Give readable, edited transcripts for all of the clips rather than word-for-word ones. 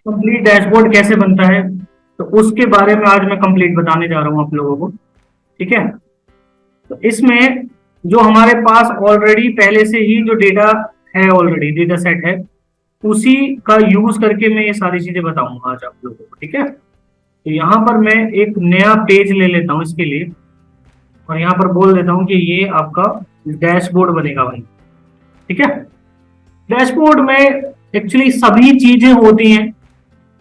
Complete dashboard कैसे बनता है, तो उसके बारे में आज मैं कंप्लीट बताने जा रहा हूँ आप लोगों को। ठीक है, तो इसमें जो हमारे पास ऑलरेडी पहले से ही जो डेटा है, ऑलरेडी डेटा सेट है, उसी का यूज करके मैं ये सारी चीजें बताऊंगा आज आप लोगों को। ठीक है, तो यहाँ पर मैं एक नया पेज ले लेता हूँ इसके लिए, और यहाँ पर बोल देता हूँ कि ये आपका डैशबोर्ड बनेगा भाई। ठीक है, डैशबोर्ड में एक्चुअली सभी चीजें होती हैं।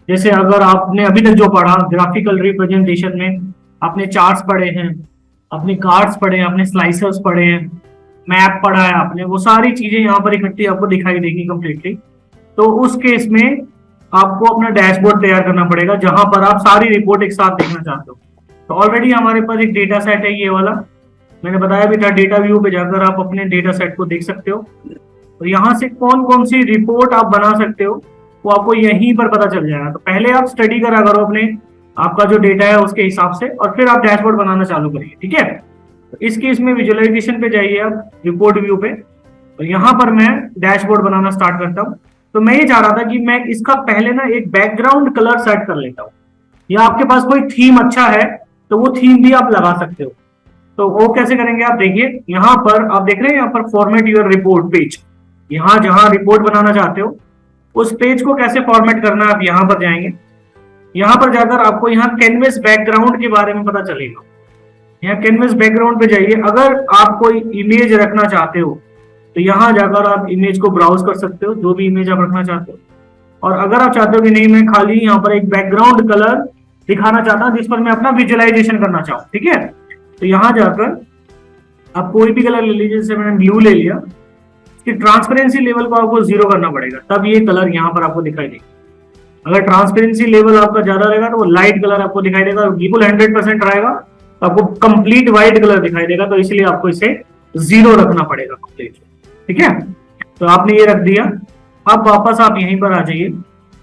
जैसे अगर आपने अभी तक जो पढ़ा ग्राफिकल रिप्रेजेंटेशन में, आपने चार्ट्स पढ़े हैं, आपने कार्ड्स पढ़े हैं, आपने स्लाइसर्स पढ़े हैं, मैप पढ़ा है आपने, वो सारी चीजें यहाँ पर इकट्ठी आपको दिखाई देगी कंप्लीटली। तो उस केस में आपको अपना डैशबोर्ड तैयार करना पड़ेगा, जहां पर आप सारी रिपोर्ट एक साथ देखना चाहते हो। तो ऑलरेडी हमारे पास एक डेटा सेट है, ये वाला मैंने बताया भी था। डेटा व्यू पे जाकर आप अपने डेटा सेट को देख सकते हो, तो यहाँ से कौन कौन सी रिपोर्ट आप बना सकते हो वो आपको यहीं पर पता चल जाएगा। तो पहले आप स्टडी करा करो अपने आपका जो डेटा है उसके हिसाब से, और फिर आप डैशबोर्ड बनाना चालू करिए। ठीक है, तो इस केस में विजुअलाइजेशन पे जाइए आप, रिपोर्ट व्यू पे, और यहाँ पर मैं डैशबोर्ड बनाना स्टार्ट करता हूँ। तो मैं ये चाह रहा था कि मैं इसका पहले ना एक बैकग्राउंड कलर सेट कर लेता हूँ, या आपके पास कोई थीम अच्छा है तो वो थीम भी आप लगा सकते हो। तो वो कैसे करेंगे आप देखिए, यहाँ पर आप देख रहे हैं, यहाँ पर फॉर्मेट योर रिपोर्ट पेज, यहाँ जहां रिपोर्ट बनाना चाहते हो उस पेज को कैसे फॉर्मेट करना है, आप यहाँ पर जाएंगे। यहाँ पर जाकर आपको यहाँ कैनवस बैकग्राउंड के बारे में पता चलेगा। यहाँ कैनवस बैकग्राउंड पे जाइए, अगर आप कोई इमेज रखना चाहते हो तो यहाँ जाकर आप इमेज को ब्राउज कर सकते हो, जो भी इमेज आप रखना चाहते हो। और अगर आप चाहते हो कि नहीं, मैं खाली यहाँ पर एक बैकग्राउंड कलर दिखाना चाहता हूँ जिस पर मैं अपना विजुअलाइजेशन करना चाहूँ, ठीक है, तो यहाँ जाकर आप कोई भी कलर ले लीजिए। जैसे मैंने ब्लू ले लिया, इसकी ट्रांसपेरेंसी लेवल को आपको 0 करना पड़ेगा, तब ये कलर यहाँ पर आपको दिखाई देगा। अगर ट्रांसपेरेंसी लेवल आपका ज्यादा रहेगा तो वो लाइट कलर आपको दिखाई देगा, बिल्कुल 100% रहेगा तो आपको कंप्लीट व्हाइट कलर दिखाई देगा। तो इसलिए आपको इसे 0 रखना पड़ेगा कंप्लीट। ठीक है, तो आपने ये रख दिया। अब वापस आप यहीं पर आ जाइए,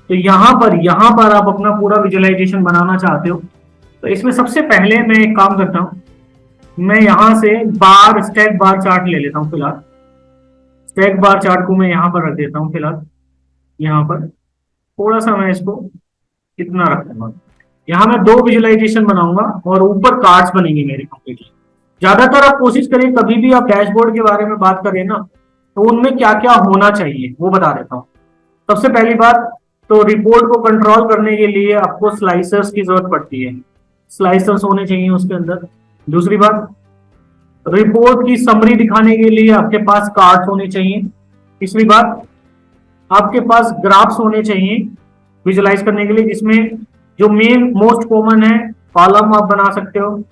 तो यहाँ पर आप अपना पूरा विजुअलाइजेशन बनाना चाहते हो। तो इसमें सबसे पहले मैं एक काम करता हूँ, मैं यहाँ से स्टैक बार चार्ट ले लेता हूँ। फिलहाल स्टैक बार चार्ट को मैं यहाँ पर रख देता हूँ। फिलहाल यहाँ पर थोड़ा सा मैं इसको इतना रखूंगा। यहाँ मैं 2 विजुअलाइजेशन बनाऊंगा और ऊपर कार्ड्स बनेंगे मेरे कंप्लीटली। ज्यादातर आप कोशिश करिए, कभी भी आप डैशबोर्ड के बारे में बात करें ना, तो उनमें क्या क्या होना चाहिए वो बता देता हूँ। सबसे पहली बात तो रिपोर्ट को कंट्रोल करने के लिए आपको स्लाइसर्स की जरूरत पड़ती है, स्लाइसर्स होने चाहिए उसके अंदर। दूसरी बात, रिपोर्ट की समरी दिखाने के लिए आपके पास कार्ड्स होने चाहिए। तीसरी बात, आपके पास ग्राफ्स होने चाहिए विजुअलाइज करने के लिए, जिसमें जो मेन मोस्ट कॉमन है कॉलम आप बना सकते हो,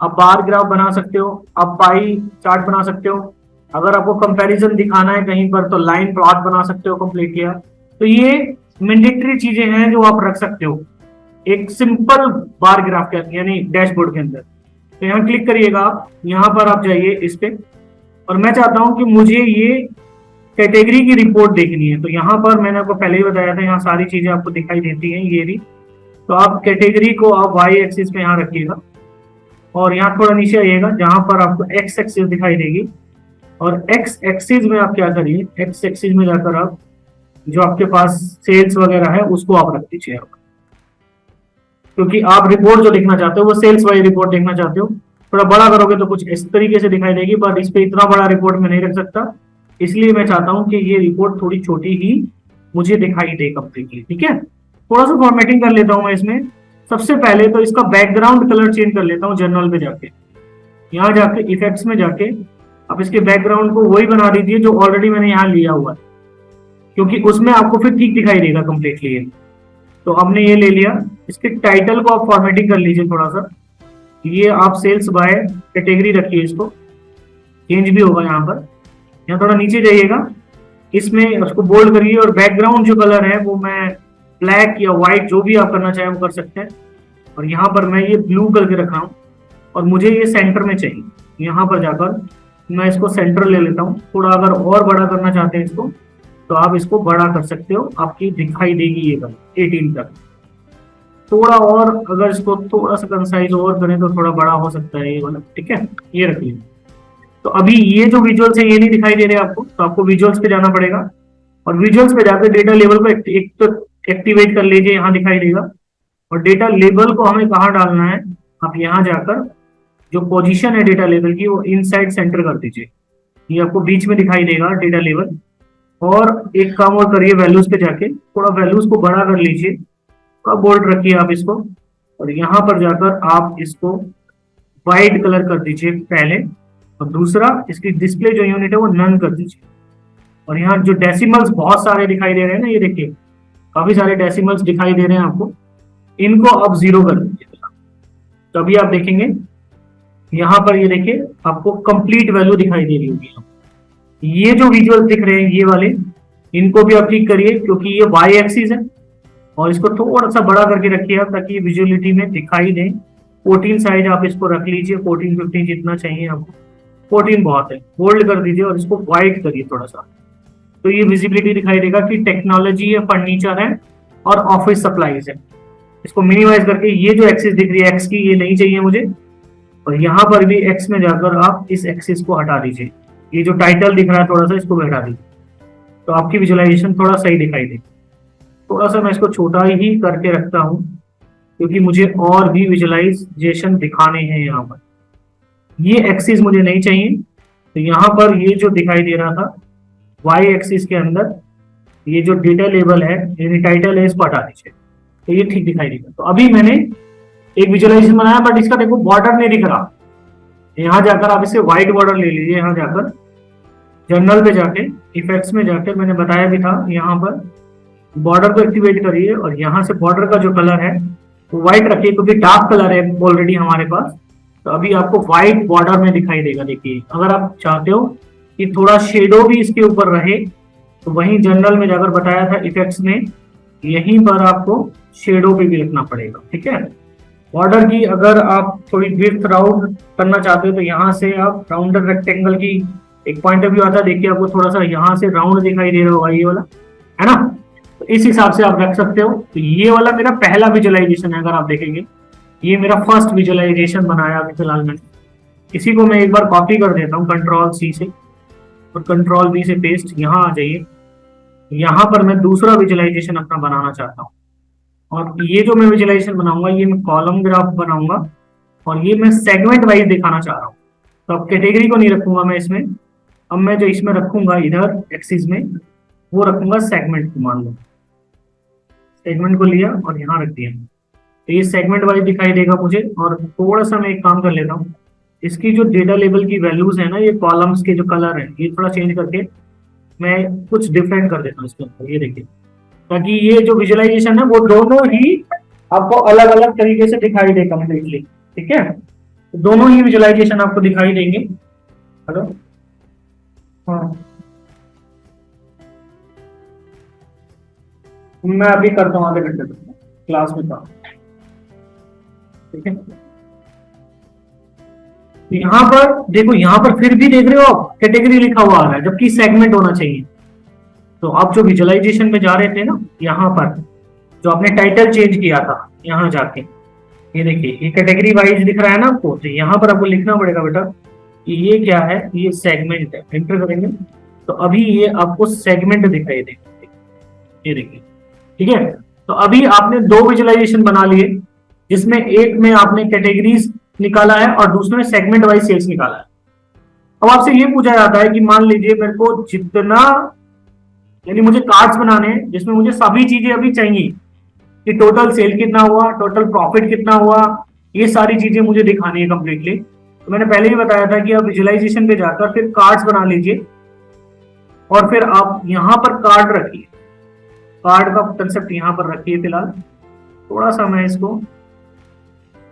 आप बार ग्राफ बना सकते हो, आप पाई चार्ट बना सकते हो। अगर आपको कंपैरिजन दिखाना है कहीं पर तो लाइन प्लॉट बना सकते हो कंप्लीट किया। तो ये मैंडेटरी चीजें हैं जो आप रख सकते हो एक सिंपल बार ग्राफ के यानी डैशबोर्ड के अंदर। तो यहाँ क्लिक करिएगा आप, यहाँ पर आप जाइए इस पे, और मैं चाहता हूं कि मुझे ये कैटेगरी की रिपोर्ट देखनी है। तो यहाँ पर मैंने आपको पहले ही बताया था, यहाँ सारी चीजें आपको दिखाई देती हैं ये भी। तो आप कैटेगरी को आप वाई एक्सिस पे यहाँ रखिएगा, और यहाँ थोड़ा नीचे आइएगा जहां पर आपको एक्स एक्सिस दिखाई देगी। और एक्स एक्सिस में आप क्या करिए, एक्स एक्सिस में जाकर आप जो आपके पास सेल्स वगैरह है उसको आप रख दीजिए आप, क्योंकि आप रिपोर्ट जो देखना चाहते हो वो सेल्स वाली रिपोर्ट देखना चाहते हो। थोड़ा बड़ा करोगे तो कुछ इस तरीके से दिखाई देगी, बट इस पे इतना बड़ा रिपोर्ट में नहीं रख सकता, इसलिए मैं चाहता हूं कि ये रिपोर्ट थोड़ी छोटी ही मुझे दिखाई दे कंप्लीटली। ठीक है, थोड़ा सा फॉर्मेटिंग कर लेता हूं मैं इसमें। सबसे पहले तो इसका बैकग्राउंड कलर चेंज कर लेता हूं जनरल पे जाके। यहाँ जाके इफेक्ट्स में जाके आप इसके बैकग्राउंड को वही बना दीजिए जो ऑलरेडी मैंने यहाँ लिया हुआ है, क्योंकि उसमें आपको फिर ठीक दिखाई देगा कंप्लीटली। तो हमने ये ले लिया। इसके टाइटल को आप फॉर्मेटिंग कर लीजिए थोड़ा सा, ये आप सेल्स बाय कैटेगरी रखिए, इसको चेंज भी होगा यहाँ पर। यहाँ थोड़ा नीचे जाइएगा, इसमें उसको बोल्ड करिए, और बैकग्राउंड जो कलर है वो मैं ब्लैक या व्हाइट जो भी आप करना चाहें वो कर सकते हैं। और यहाँ पर मैं ये ब्लू करके रखा हूँ, और मुझे ये सेंटर में चाहिए। यहाँ पर जाकर मैं इसको सेंटर ले लेता हूँ। थोड़ा अगर और बड़ा करना चाहते हैं इसको तो आप इसको बड़ा कर सकते हो, आपकी दिखाई देगी ये 18 तक। थोड़ा और अगर इसको थोड़ा सा कंसाइज और करें तो थोड़ा बड़ा हो सकता है ये वाला। ठीक है, ये रख लीजिए। तो अभी ये जो विजुअल्स है ये नहीं दिखाई दे रहे आपको, तो आपको विजुअल्स पे जाना पड़ेगा, और विजुअल्स पे जाकर डेटा लेवल को एक तो एक्टिवेट कर लीजिए, यहाँ दिखाई देगा। और डेटा लेबल को हमें कहाँ डालना है, आप यहाँ जाकर जो पोजीशन है डेटा लेबल की वो इनसाइड सेंटर कर दीजिए, ये आपको बीच में दिखाई देगा डेटा लेबल। और एक काम और करिए, वैल्यूज पे जाके थोड़ा वैल्यूज को बड़ा कर लीजिए, थोड़ा बोल्ड रखिए आप इसको, और यहाँ पर जाकर आप इसको व्हाइट कलर कर दीजिए पहले, और दूसरा इसकी डिस्प्ले जो यूनिट है वो नन कर दीजिए। और यहाँ जो डेसिमल्स बहुत सारे दिखाई दे रहे हैं ना, ये देखिए काफी सारे डेसिमल्स दिखाई दे रहे हैं आपको, इनको अब 0 कर दीजिए। तो अभी आप देखेंगे यहाँ पर, ये देखिए आपको कंप्लीट वैल्यू दिखाई दे रही होगी। ये जो विजुअल दिख रहे हैं ये वाले, इनको भी आप ठीक करिए, क्योंकि ये वाई एक्सिस है, और इसको थोड़ा सा बड़ा करके रखिए आप, ताकि विजुअलिटी में दिखाई दे। 14 साइज आप इसको रख लीजिए, 14-15 जितना चाहिए आपको, 14 बहुत है, बोल्ड कर दीजिए और इसको व्हाइट करिए थोड़ा सा। तो ये विजिबिलिटी दिखाई देगा कि टेक्नोलॉजी है, फर्नीचर है और ऑफिस सप्लाईज है। इसको मिनिमाइज करके ये जो एक्सिस दिख रही है एक्स की, ये नहीं चाहिए मुझे, और यहाँ पर भी एक्स में जाकर आप इस एक्सिस को हटा दीजिए। ये जो टाइटल दिख रहा है थोड़ा सा, इसको भी हटा दीजिए, तो आपकी विजुअलाइजेशन थोड़ा सही दिखाई दे। थोड़ा सा मैं इसको छोटा ही करके रखता हूँ, क्योंकि मुझे और भी विजुअलाइजेशन दिखाने हैं यहाँ पर। ये एक्सिस मुझे नहीं चाहिए, तो यहाँ पर ये जो दिखाई दे रहा था वाई एक्सिस के अंदर, ये जो डेटा लेबल है यानी टाइटल है, इसको हटा दीजिए, तो ये ठीक दिखाई देगा। तो अभी मैंने एक विजुअलाइजेशन बनाया, बट इसका देखो बॉर्डर नहीं दिख रहा। यहाँ जाकर आप इसे व्हाइट बॉर्डर ले लीजिए, यहाँ जाकर जनरल पे जाके इफेक्ट्स में जाकर, मैंने बताया भी था, यहाँ पर बॉर्डर को एक्टिवेट करिए, और यहाँ से बॉर्डर का जो कलर है वो व्हाइट रखिए, क्योंकि डार्क कलर है ऑलरेडी हमारे पास। तो अभी आपको व्हाइट बॉर्डर में दिखाई देगा। देखिए अगर आप चाहते हो कि थोड़ा शेडो भी इसके ऊपर रहे, तो वहीं जनरल में जाकर बताया था इफेक्ट्स में, यहीं पर आपको शेडो पे भी रखना पड़ेगा, ठीक है। बॉर्डर की अगर आप थोड़ी विड्थ राउंड करना चाहते हो, तो यहाँ से आप राउंडर रेक्टेंगल की एक पॉइंट ऑफ व्यू आता है, देखिए आपको थोड़ा सा यहाँ से राउंड दिखाई दे रहा होगा, ये वाला है ना। तो इस हिसाब से आप रख सकते हो। तो ये वाला मेरा पहला विजुअलाइजेशन है, अगर आप देखेंगे ये मेरा फर्स्ट विजुअलाइजेशन बनाया अभी फिलहाल मैंने। इसी को मैं एक बार कॉपी कर देता हूँ Ctrl+C से, और Ctrl+V से पेस्ट। यहाँ आ जाइए, यहाँ पर मैं दूसरा विजुअलाइजेशन अपना बनाना चाहता हूँ, और ये जो मैं विजुअलाइजेशन बनाऊंगा ये मैं कॉलम ग्राफ बनाऊंगा, और ये मैं सेगमेंट वाइज दिखाना चाह रहा हूँ। तो अब कैटेगरी को नहीं रखूंगा मैं इसमें, अब मैं जो इसमें रखूंगा इधर एक्सिस में, वो रखूंगा सेगमेंट को। मान लो सेगमेंट को लिया और यहाँ रख दिया, तो ये सेगमेंट वाइज दिखाई देगा मुझे। और थोड़ा सा मैं एक काम कर लेता हूँ, इसकी जो डेटा लेवल की वैल्यूज है ना, ये कॉलम्स के जो कलर है ये थोड़ा चेंज करके मैं कुछ डिफरेंट कर देता हूँ इसके अंदर, ये देखिए, ताकि ये जो विजुअलाइजेशन है वो दोनों ही आपको अलग अलग तरीके से दिखाई दे कम्प्लीटली, ठीक है। तो दोनों ही विजुअलाइजेशन आपको दिखाई देंगे। हेलो, हाँ मैं अभी करता हूँ, आधे घंटे तक क्लास में था, ठीक है। यहाँ पर देखो, यहाँ पर फिर भी देख रहे हो आप कैटेगरी लिखा हुआ आ रहा है, जबकि सेगमेंट होना चाहिए। तो आप जो विजुअलाइजेशन में जा रहे थे ना, यहाँ पर जो आपने टाइटल चेंज किया था, यहाँ जाके ये देखिए ये कैटेगरी वाइज दिख रहा है ना आपको, तो यहाँ पर आपको लिखना पड़ेगा बेटा कि ये क्या है, ये सेगमेंट है। एंटर करेंगे तो अभी ये आपको सेगमेंट दिखाई देगा, ये देखिए, ठीक है। तो अभी आपने दो विजुअलाइजेशन बना लिए, जिसमें एक में आपने कैटेगरीज निकाला है और दूसरे में सेगमेंट वाइज सेल्स निकाला है। अब आपसे ये पूछा जाता है कि मान लीजिए मेरे को जितना, यानी मुझे कार्ड्स बनाने हैं जिसमें मुझे सभी चीजें अभी चाहिए कि टोटल सेल कितना हुआ, टोटल प्रॉफिट कितना हुआ, ये सारी चीजें मुझे दिखानी है कंप्लीटली। तो मैंने पहले ही बताया था कि आप विजुअलाइजेशन पे जाकर फिर कार्ड्स बना लीजिए, और फिर आप यहाँ पर कार्ड रखिए, कार्ड का कंसेप्ट यहाँ पर रखिए। फिलहाल थोड़ा सा मैं इसको,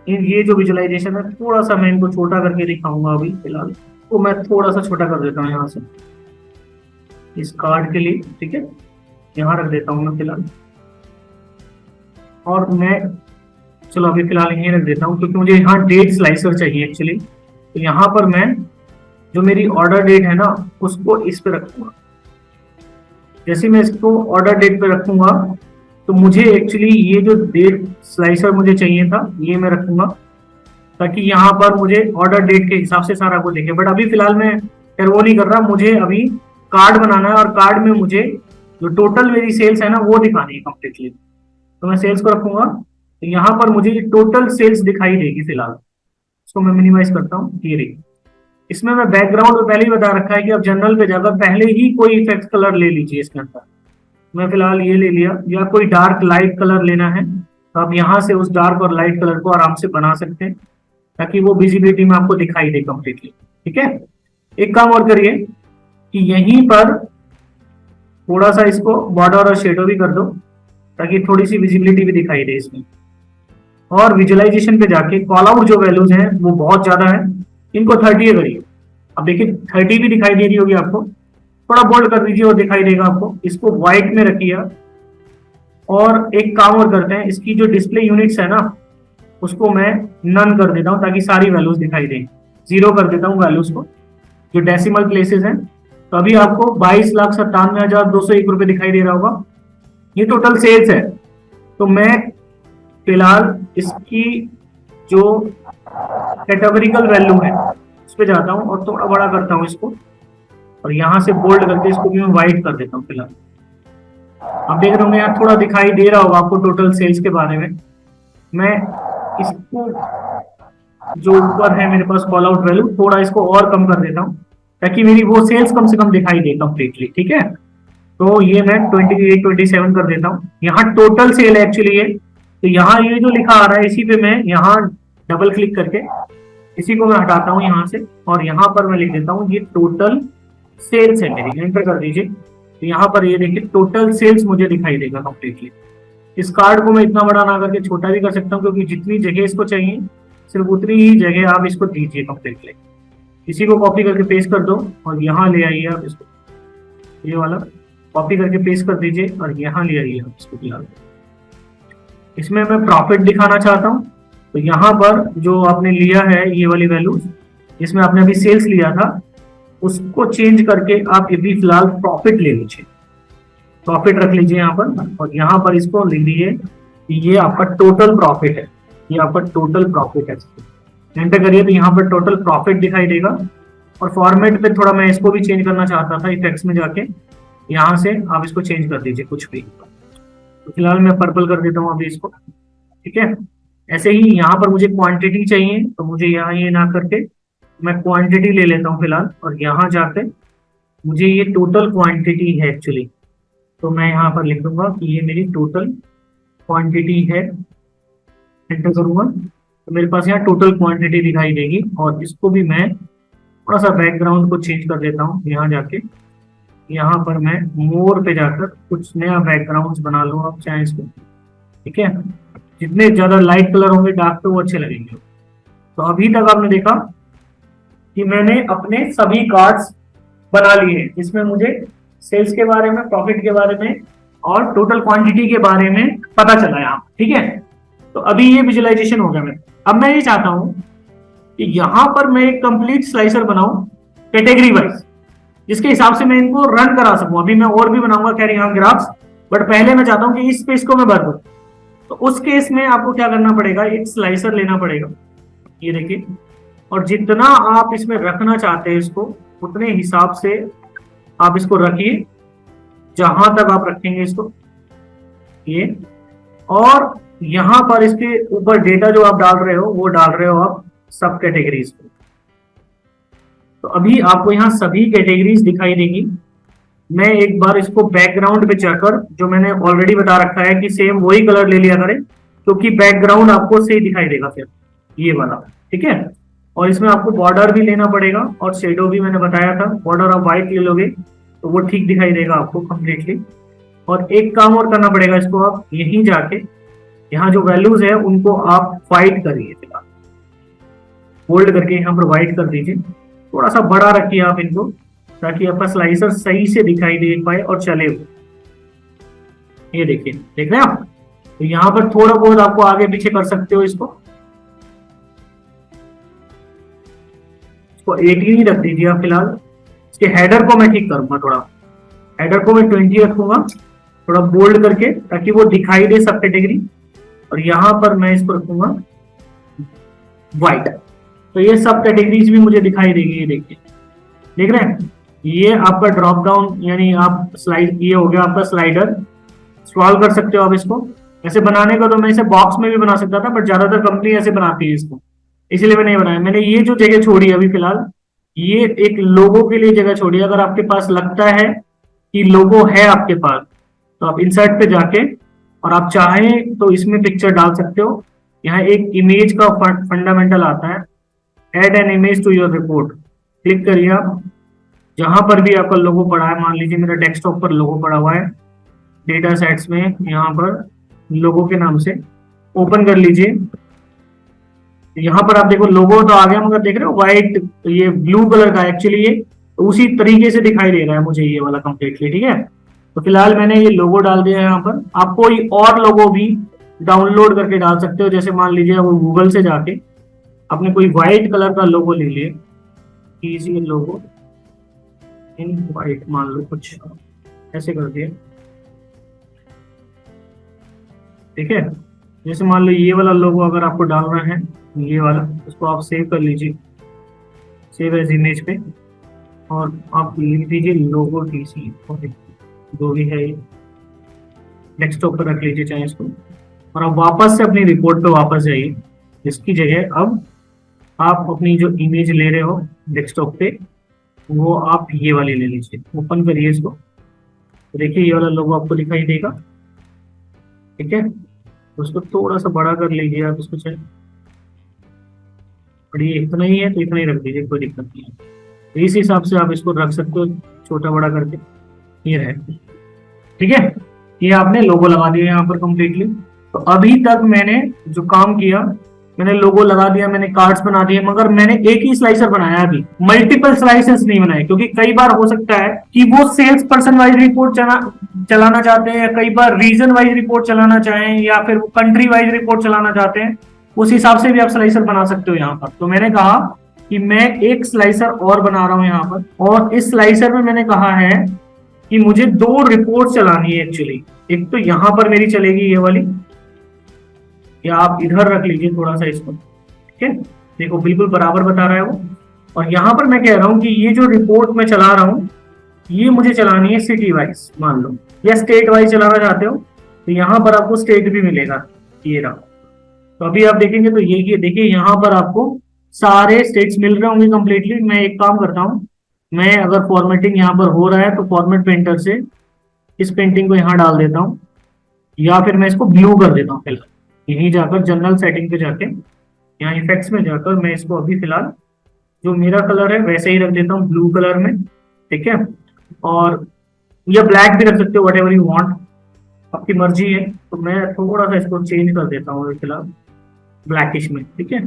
ये जो विजुअलाइजेशन है थोड़ा सा मैं इनको छोटा करके दिखाऊंगा अभी फिलहाल, तो मैं थोड़ा सा छोटा कर देता हूँ यहाँ से इस कार्ड के लिए, ठीक है। यहाँ रख देता हूँ मैं फिलहाल, और मैं चलो अभी फिलहाल यहीं रख देता हूँ, क्योंकि मुझे यहाँ डेट स्लाइसर चाहिए एक्चुअली। तो यहाँ पर मैं जो मेरी ऑर्डर डेट है ना, उसको इस पे रखूंगा। जैसे मैं इसको ऑर्डर डेट पे रखूंगा, तो मुझे एक्चुअली ये जो डेट स्लाइसर मुझे चाहिए था ये मैं रखूंगा, ताकि यहाँ पर मुझे ऑर्डर डेट के हिसाब से सारा कुछ दिखे। बट अभी फिलहाल मैं फिर वो नहीं कर रहा, मुझे अभी कार्ड बनाना है, और कार्ड में मुझे जो टोटल मेरी सेल्स है ना वो दिखानी है कंप्लीटली। तो मैं सेल्स को रखूंगा, तो यहाँ पर मुझे टोटल सेल्स दिखाई देगी फिलहाल। इसको मैं मिनिमाइज करता हूँ, ये रही। इसमें मैं बैकग्राउंड में पहले ही बता रखा है कि आप जनरल पे जाकर पहले ही कोई इफेक्ट कलर ले लीजिए इसके अंदर। मैं फिलहाल ये ले लिया, या कोई डार्क लाइट कलर लेना है तो आप यहाँ से उस डार्क और लाइट कलर को आराम से बना सकते हैं, ताकि वो विजिबिलिटी में आपको दिखाई दे कंप्लीटली। ठीक है, एक काम और करिए कि यहीं पर थोड़ा सा इसको बॉर्डर और शेडो भी कर दो, ताकि थोड़ी सी विजिबिलिटी भी दिखाई दे इसमें। और विजुअलाइजेशन पे जाके कॉल आउट जो वैल्यूज हैं वो बहुत ज्यादा है, इनको 30 करिए। अब देखिए 30 भी दिखाई दे रही होगी आपको, थोड़ा बोल्ड कर दीजिए और दिखाई देगा आपको। इसको व्हाइट में रखिए। और एक काम और करते हैं, इसकी जो डिस्प्ले यूनिट्स है ना उसको मैं नन कर देता हूँ, ताकि सारी वैल्यूज दिखाई दें। 0 कर देता हूँ वैल्यूज को, जो डेसिमल प्लेसेस हैं। तो अभी आपको 22,97,201 रुपए दिखाई दे रहा होगा, ये टोटल सेल्स है। तो मैं फिलहाल इसकी जो कैटेगोरिकल वैल्यू है उस पर जाता हूँ और थोड़ा बड़ा करता हूँ इसको, और यहाँ से बोल्ड करके इसको भी मैं व्हाइट कर देता हूँ फिलहाल। आप देख रहे होंगे यहाँ थोड़ा दिखाई दे रहा होगा आपको टोटल सेल्स के बारे में। मैं इसको जो ऊपर है मेरे पास कॉल आउट वैल्यू, थोड़ा इसको और कम कर देता हूँ, ताकि मेरी वो सेल्स कम से कम दिखाई दे कंप्लीटली। ठीक है, तो ये मैं 28 27 कर देता हूँ। यहाँ टोटल सेल एक्चुअली है, तो यहाँ ये जो लिखा आ रहा है इसी पे मैं यहाँ डबल क्लिक करके इसी को मैं हटाता हूँ यहाँ से, और यहाँ पर मैं लिख देता हूँ ये टोटल सेल्स है मेरी। एंटर कर दीजिए, तो यहाँ पर ये देखिए टोटल सेल्स मुझे दिखाई देगा कंप्लीटली। इस कार्ड को मैं इतना बड़ा ना करके छोटा भी कर सकता हूँ, क्योंकि जितनी जगह इसको चाहिए सिर्फ उतनी ही जगह आप इसको दीजिए कंप्लीटली। इसी को कॉपी करके पेस्ट कर दो और यहाँ ले आइए आप इसको, ये वाला कॉपी करके पेस्ट कर दीजिए और यहाँ ले आइए आप इसको फिलहाल। इसमें मैं प्रॉफिट दिखाना चाहता हूँ, तो यहाँ पर जो आपने लिया है ये वाली वैल्यूज, जिसमें आपने अभी सेल्स लिया था, उसको चेंज करके आप अभी फिलहाल प्रॉफिट ले लीजिए। प्रॉफिट रख लीजिए यहाँ पर, और यहाँ पर इसको लिख दीजिए कि ये आपका टोटल प्रॉफिट है। ये आपका टोटल प्रॉफिट है। एंटर करिए, तो यहाँ पर टोटल प्रॉफिट दिखाई देगा। और फॉर्मेट पे थोड़ा मैं इसको भी चेंज करना चाहता था, इफेक्ट्स में जाके यहाँ से आप इसको चेंज कर दीजिए कुछ भी। तो फिलहाल मैं पर्पल कर देता हूँ अभी इसको। ठीक है, ऐसे ही यहाँ पर मुझे क्वांटिटी चाहिए, तो मुझे यहाँ ये ना करके मैं क्वांटिटी ले लेता हूँ फिलहाल, और यहाँ जाके मुझे ये टोटल क्वांटिटी है एक्चुअली, तो मैं यहाँ पर लिख दूंगा कि ये मेरी टोटल क्वांटिटी है। एंटर करूंगा तो मेरे पास यहाँ टोटल क्वांटिटी दिखाई देगी। और इसको भी मैं थोड़ा सा बैकग्राउंड को चेंज कर देता हूँ। यहाँ जाके यहाँ पर मैं मोर पे जाकर कुछ नया बैकग्राउंड बना लूँ आप चाहे इसको। ठीक है, जितने ज्यादा लाइट कलर होंगे डार्क पे वो अच्छे लगेंगे। तो अभी तक आपने देखा कि मैंने अपने सभी कार्ड्स बना लिए, जिसमें मुझे सेल्स के बारे में, प्रॉफिट के बारे में और टोटल क्वांटिटी के बारे में पता चला यहाँ। ठीक है, तो अभी ये विजुअलाइजेशन हो गया मेरा। अब मैं ये चाहता हूं कि यहाँ पर मैं एक कंप्लीट स्लाइसर बनाऊं कैटेगरी वाइज, जिसके हिसाब से मैं इनको रन करा सकूं। अभी मैं और भी बनाऊंगा कैरी ऑन ग्राफ्स, बट पहले मैं चाहता हूं कि इस स्पेस को मैं भर दूं। तो उस केस में आपको क्या करना पड़ेगा, एक स्लाइसर लेना पड़ेगा, ये देखिए। और जितना आप इसमें रखना चाहते हैं इसको, उतने हिसाब से आप इसको रखिए, जहां तक आप रखेंगे इसको ये। और यहां पर इसके ऊपर डेटा जो आप डाल रहे हो वो डाल रहे हो आप सब कैटेगरीज को। तो अभी आपको यहाँ सभी कैटेगरीज दिखाई देगी। मैं एक बार इसको बैकग्राउंड पे जाकर, जो मैंने ऑलरेडी बता रखा है कि सेम वही कलर ले लिया करें, क्योंकि बैकग्राउंड आपको सही दिखाई देगा फिर ये वाला। ठीक है, और इसमें आपको बॉर्डर भी लेना पड़ेगा और शेडो भी मैंने बताया था। बॉर्डर आप व्हाइट ले लोगे तो वो ठीक दिखाई देगा आपको कंप्लीटली। और एक काम और करना पड़ेगा, इसको आप यहीं जाके यहाँ जो वैल्यूज है उनको आप व्हाइट करिए फिलहाल, होल्ड करके यहाँ पर व्हाइट कर दीजिए। थोड़ा सा बड़ा रखिए आप इनको, ताकि आपका स्लाइसर सही से दिखाई दे पाए और चले। ये देखिए, देख रहे हैं आप। तो यहाँ पर थोड़ा बहुत आपको आगे पीछे कर सकते हो इसको 18 ही रख दीजिए आप फिलहाल। इसके हेडर को मैं ठीक करूंगा, थोड़ा हेडर को मैं 20 रखूंगा, थोड़ा बोल्ड करके, ताकि वो दिखाई दे सब कैटेगरी। और यहाँ पर मैं इसको रखूंगा व्हाइट, तो ये सब कैटेगरीज भी मुझे दिखाई देगी। ये देखिए, देख रहे हैं, ये आपका ड्रॉप डाउन, यानी आप स्लाइड, ये हो गया आपका स्लाइडर। स्क्रॉल कर सकते हो आप इसको, ऐसे बनाने का तो मैं इसे बॉक्स में भी बना सकता था, बट ज्यादातर कंपनी ऐसे बनाती है इसको, इसलिए मैं नहीं बनाया। मैंने ये जो जगह छोड़ी है अभी फिलहाल, ये एक लोगो के लिए जगह छोड़ी है। अगर आपके पास लगता है कि लोगो है आपके पास, तो आप इंसर्ट पे जाके और आप चाहें तो इसमें पिक्चर डाल सकते हो। यहाँ एक इमेज का फंडामेंटल आता है, add an image to your report, click करिए आप। जहां पर भी आपका लोगो पड़ा है, मान लीजिए मेरा डेस्कटॉप पर लोगो पड़ा हुआ है, डेटा सेट्स में यहाँ पर लोगो के नाम से ओपन कर लीजिए। यहाँ पर आप देखो लोगो तो आ गया, मगर देख रहे हो व्हाइट, ये ब्लू कलर का एक्चुअली ये तो उसी तरीके से दिखाई दे रहा है मुझे ये वाला कंप्लीटली, ठीक है। तो फिलहाल मैंने ये लोगो डाल दिया है यहाँ पर। आप कोई और लोगो भी डाउनलोड करके डाल सकते हो, जैसे मान लीजिए वो गूगल से जाके आपने कोई व्हाइट कलर का लोगो ले लिए, इजी लोगो इन व्हाइट, मान लो कुछ ऐसे कर दिए, ठीक है। जैसे मान लो ये वाला लोगो अगर आपको डालना है, ये वाला, उसको आप सेव कर लीजिए, सेव एज इमेज पे, और आप लिख दीजिए लोगो टीसी, जो भी है ये डेस्कटॉप पर रख लीजिए चाहे इसको, और आप वापस से अपनी रिपोर्ट पे वापस जाइए। इसकी जगह अब आप अपनी जो इमेज ले रहे हो डेस्कटॉप पे, वो आप ये वाली ले लीजिए, ओपन करिए इसको, तो देखिए ये वाला लोगो आपको दिखाई देगा, ठीक है। उसको थोड़ा सा बड़ा कर लीजिए आप इसको चाहे, और ये इतना ही है तो इतना ही रख दीजिए, कोई दिक्कत नहीं है। तो इस हिसाब से आप इसको रख सकते हो छोटा बड़ा करके, ये रहे, ठीक है। ये आपने लोगो लगा दिया यहाँ पर कंप्लीटली। तो अभी तक मैंने जो काम किया, मैंने लोगो लगा दिया, मैंने कार्ड्स बना दिए, मगर मैंने एक ही स्लाइसर बनाया, अभी मल्टीपल स्लाइसर्स नहीं बनाए, क्योंकि कई बार हो सकता है कि वो सेल्स पर्सन वाइज रिपोर्ट चलाना चाहते हैं, या कई बार रीजन वाइज रिपोर्ट चलाना चाहें, या फिर वो कंट्री वाइज रिपोर्ट चलाना चाहते हैं। उस हिसाब से भी आप स्लाइसर बना सकते हो यहाँ पर। तो मैंने कहा कि मैं एक स्लाइसर और बना रहा हूँ यहाँ पर, और इस स्लाइसर में मैंने कहा है कि मुझे 2 रिपोर्ट चलानी है एक्चुअली। एक तो यहाँ पर मेरी चलेगी ये वाली, या आप इधर रख लीजिए थोड़ा सा इसको, ठीक है। देखो बिल्कुल बराबर बता रहा है वो। और यहाँ पर मैं कह रहा हूँ कि ये जो रिपोर्ट मैं चला रहा हूँ, ये मुझे चलानी है सिटी वाइज मान लो, या स्टेट वाइज चलाना चाहते हो तो यहाँ पर आपको स्टेट भी मिलेगा, ये रहा। तो अभी आप देखेंगे तो ये देखिए यहाँ पर आपको सारे स्टेट्स मिल रहे होंगे कंप्लीटली। मैं एक काम करता हूँ, मैं अगर फॉर्मेटिंग यहाँ पर हो रहा है तो फॉर्मेट पेंटर से इस पेंटिंग को यहाँ डाल देता हूँ, या फिर मैं इसको ब्लू कर देता हूँ फिलहाल। यहीं जाकर जनरल सेटिंग पे जाके यहाँ इफेक्ट्स में जाकर मैं इसको अभी फिलहाल जो मेरा कलर है वैसे ही रख देता हूँ, ब्लू कलर में, ठीक है। और या ब्लैक भी रख सकते हो, वट एवर यू वॉन्ट, आपकी मर्जी है। तो मैं थोड़ा सा इसको चेंज कर देता हूँ फिलहाल ब्लैकिश में, ठीक है।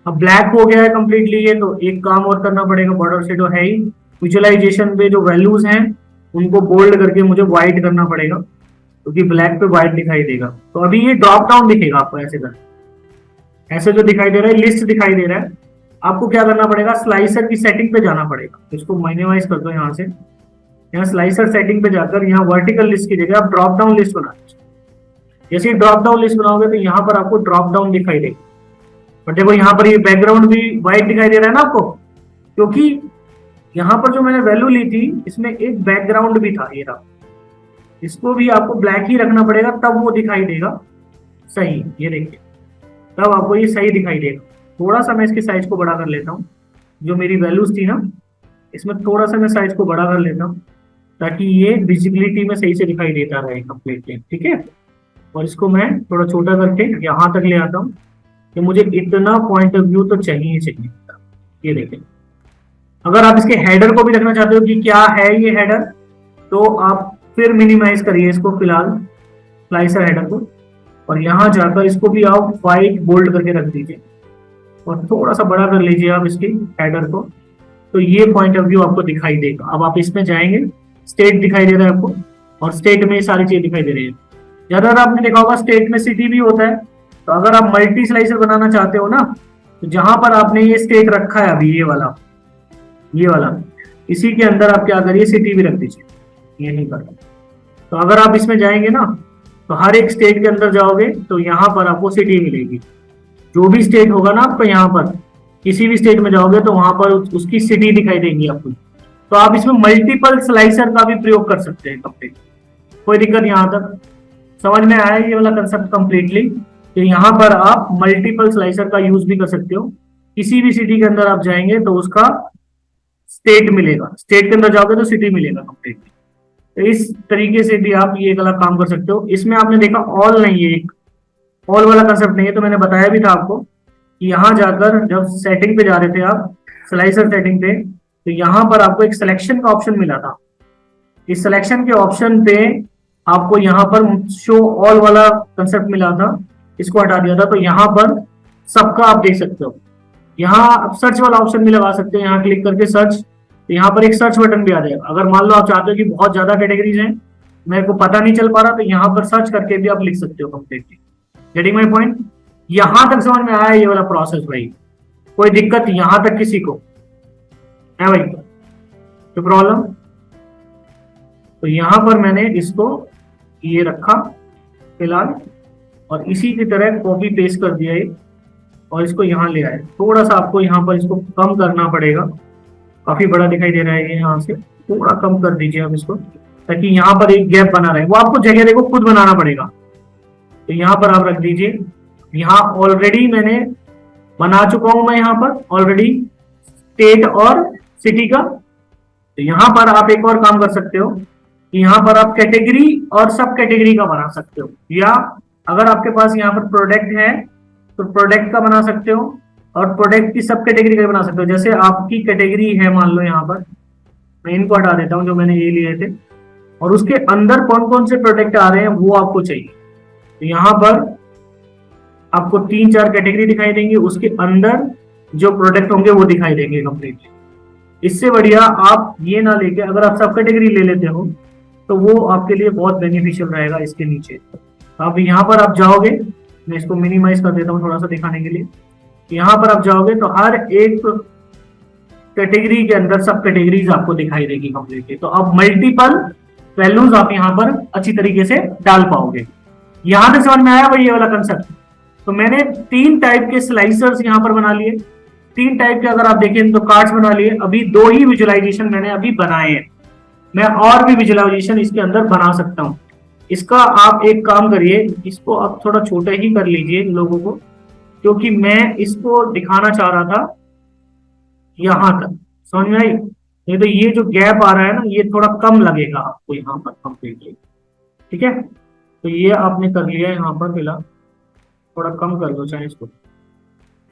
अब ब्लैक हो गया है कंप्लीटली ये, तो एक काम और करना पड़ेगा, बॉर्डर शेडो है ही, विजुअलाइजेशन पे जो वैल्यूज हैं उनको बोल्ड करके मुझे व्हाइट करना पड़ेगा, क्योंकि ब्लैक पे व्हाइट दिखाई देगा। तो अभी ये ड्रॉप डाउन दिखेगा आपको ऐसे कर, ऐसे जो दिखाई दे रहा है लिस्ट दिखाई दे रहा है। आपको क्या करना पड़ेगा, स्लाइसर की सेटिंग पे जाना पड़ेगा। इसको मिनिमाइज कर दो यहाँ से, यहाँ स्लाइसर सेटिंग पे जाकर यहाँ वर्टिकल लिस्ट की जगह आप ड्रॉप डाउन लिस्ट बना दीजिए। जैसे ड्रॉप डाउन लिस्ट बनाओगे तो यहाँ पर आपको ड्रॉप डाउन दिखाई देगा। बट देखो यहाँ पर ये बैकग्राउंड भी व्हाइट दिखाई दे रहा है ना आपको, क्योंकि यहाँ पर जो मैंने वैल्यू ली थी इसमें एक बैकग्राउंड भी था, ये रहा। इसको भी आपको ब्लैक ही रखना पड़ेगा, तब वो दिखाई देगा सही। ये देखिए तब आपको ये सही दिखाई देगा। थोड़ा सा मैं इसके साइज को बड़ा कर लेता हूँ, जो मेरी वैल्यूज थी ना इसमें थोड़ा सा मैं साइज को बड़ा कर लेता हूँ, ताकि ये विजिबिलिटी में सही से दिखाई देता रहे कंप्लीटली, ठीक है। और इसको मैं थोड़ा छोटा करके यहाँ तक ले आता हूँ कि मुझे इतना पॉइंट ऑफ व्यू तो चाहिए चाहिए। ये देखें, अगर आप इसके हेडर को भी देखना चाहते हो कि क्या है ये हेडर, तो आप फिर मिनिमाइज करिए इसको फिलहाल स्लाइसर हेडर को, और यहाँ जाकर इसको भी आप व्हाइट बोल्ड करके रख दीजिए और थोड़ा सा बड़ा कर लीजिए आप इसकी हेडर को, तो ये पॉइंट ऑफ व्यू आपको दिखाई देगा। अब आप इसमें जाएंगे, स्टेट दिखाई दे रहा है आपको, और स्टेट में सारी चीजें दिखाई दे रही है। ज्यादातर आपने देखा होगा स्टेट में सिटी भी होता है। तो अगर आप मल्टी स्लाइसर बनाना चाहते हो ना, तो जहां पर आपने ये स्टेट रखा है अभी ये वाला इसी के अंदर आप क्या करिए, सिटी भी रख दीजिए, ये नहीं करना। तो अगर आप इसमें जाएंगे ना, तो हर एक स्टेट के अंदर जाओगे तो यहाँ पर आपको सिटी मिलेगी। जो भी स्टेट होगा ना आपको, यहाँ पर किसी भी स्टेट में जाओगे तो वहां पर उसकी सिटी दिखाई देगी आपको। तो आप इसमें मल्टीपल स्लाइसर का भी प्रयोग कर सकते हैं कंप्लीट, कोई दिक्कत यहाँ तक। समझ में आया ये वाला कंसेप्ट कंप्लीटली? तो यहाँ पर आप मल्टीपल स्लाइसर का यूज भी कर सकते हो। किसी भी सिटी के अंदर आप जाएंगे तो उसका स्टेट मिलेगा, स्टेट के अंदर जाओगे तो सिटी मिलेगा कंप्लीटली। तो इस तरीके से भी आप ये गलत काम कर सकते हो। इसमें आपने देखा ऑल नहीं है, एक ऑल वाला कंसेप्ट नहीं है। तो मैंने बताया भी था आपको कि यहाँ जाकर जब सेटिंग पे जा रहे थे आप, स्लाइसर सेटिंग पे, तो यहाँ पर आपको एक सिलेक्शन का ऑप्शन मिला था। इस सिलेक्शन के ऑप्शन पे आपको यहाँ पर शो ऑल वाला कंसेप्ट मिला था, इसको हटा दिया था। तो यहाँ पर सबका आप देख सकते हो। यहाँ आप सर्च वाला ऑप्शन भी लगा सकते हो, यहाँ क्लिक करके सर्च, तो यहाँ पर एक सर्च बटन भी आ जाएगा। अगर मान लो आप चाहते हो कि बहुत ज्यादा कैटेगरीज हैं, मेरे को पता नहीं चल पा रहा, तो यहाँ पर सर्च करके भी आप लिख सकते हो कंप्लीटली। Getting my point? यहां तक समझ में आया ये वाला प्रोसेस भाई? कोई दिक्कत यहां तक किसी को है भाई? तो प्रॉब्लम? तो यहां पर मैंने इसको ये रखा फिलहाल, और इसी की तरह कॉपी पेस्ट कर दिया ये, और इसको यहाँ ले आए। थोड़ा सा आपको यहाँ पर इसको कम करना पड़ेगा, काफी बड़ा दिखाई दे रहा है ये, यहाँ से थोड़ा कम कर दीजिए आप इसको, ताकि यहाँ पर एक गैप बना रहे। वो आपको जगह देखो खुद बनाना पड़ेगा। तो यहाँ पर आप रख दीजिए। यहाँ ऑलरेडी मैंने बना चुका हूं, मैं यहाँ पर ऑलरेडी स्टेट और सिटी का। तो यहाँ पर आप एक और काम कर सकते हो कि यहाँ पर आप कैटेगरी और सब कैटेगरी का बना सकते हो, या अगर आपके पास यहाँ पर प्रोडक्ट है तो प्रोडक्ट का बना सकते हो, और प्रोडक्ट की सब कैटेगरी का बना सकते हो। जैसे आपकी कैटेगरी है मान लो यहाँ पर, मैं इनको हटा देता हूँ जो मैंने ये लिए थे, और उसके अंदर कौन कौन से प्रोडक्ट आ रहे हैं वो आपको चाहिए। तो यहाँ पर आपको 3-4 कैटेगरी दिखाई देंगी, उसके अंदर जो प्रोडक्ट होंगे वो दिखाई देंगे कंप्लीटली। इससे बढ़िया आप ये ना लेके अगर आप सब कैटेगरी ले लेते हो तो वो आपके लिए बहुत बेनिफिशियल रहेगा। इसके नीचे अब यहाँ पर आप जाओगे, मैं इसको मिनिमाइज कर देता हूँ थोड़ा सा दिखाने के लिए। यहाँ पर आप जाओगे तो हर एक कैटेगरी के अंदर सब कैटेगरीज आपको दिखाई देगी कंप्लीटली। तो अब मल्टीपल वैल्यूज आप यहाँ पर अच्छी तरीके से डाल पाओगे। यहां तक समझ में आया भाई ये वाला कंसेप्ट? तो मैंने 3 टाइप के स्लाइसर्स यहाँ पर बना लिए। 3 टाइप के अगर आप देखें तो कार्ड्स बना लिए। अभी 2 ही विजुअलाइजेशन मैंने अभी बनाए हैं, मैं और भी विजुअलाइजेशन इसके अंदर बना सकता हूँ। इसका आप एक काम करिए, इसको आप थोड़ा छोटा ही कर लीजिए लोगों को, क्योंकि मैं इसको दिखाना चाह रहा था यहां तक। समझ में आई? नहीं तो ये जो गैप आ रहा है ना, ये थोड़ा कम लगेगा आपको यहाँ पर कंप्लीटली। ठीक है, तो ये आपने कर लिया यहाँ पर फिलहाल, थोड़ा कम कर दो चाहे इसको।